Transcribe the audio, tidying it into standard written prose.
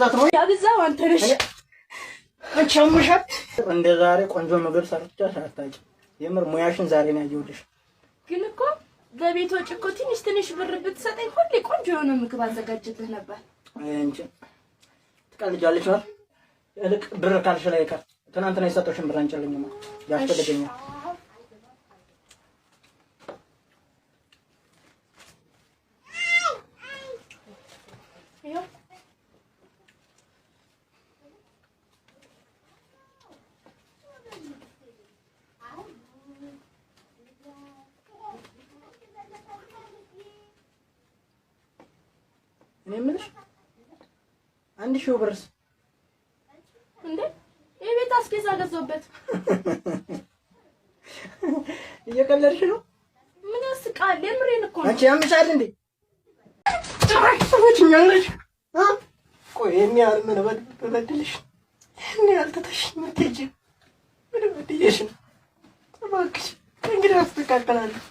ማብዛት ነው ያብዛው አንተ ነሽ አንቺ አምሻት እንደ ዛሬ ቆንጆ ነገር ሰርቻ ሳታቂ የምር ሙያሽን ዛሬ ነው ያየሁልሽ ግን እኮ በቤት ወጪ እኮ ትንሽ ብር ብትሰጠኝ ሁሌ ቆንጆ የሆነ ምግብ አዘጋጅልህ ነበር አንቺ ትቀልጃለሽ ነው እልቅ ብር ካልሽ ላይ ካር ትናንትና የሰጠሽን ብር አንጨልኝማ ያስፈልገኛል እኔ ምንሽ አንድ ሺው ብርስ እንዴ የቤት አስቤዛ ገዛውበት እየቀለድሽ ነው ምን ያስቃል የምሬን እኮ ነው አንቺ ያምሻል እንዴ ትወጪኛለሽ ቆይ የሚያል ምን በበድልሽ እኔ አልተተሽ ምትጂ ምን በድየሽ እባክሽ እንግዲህ አስተካክላለሁ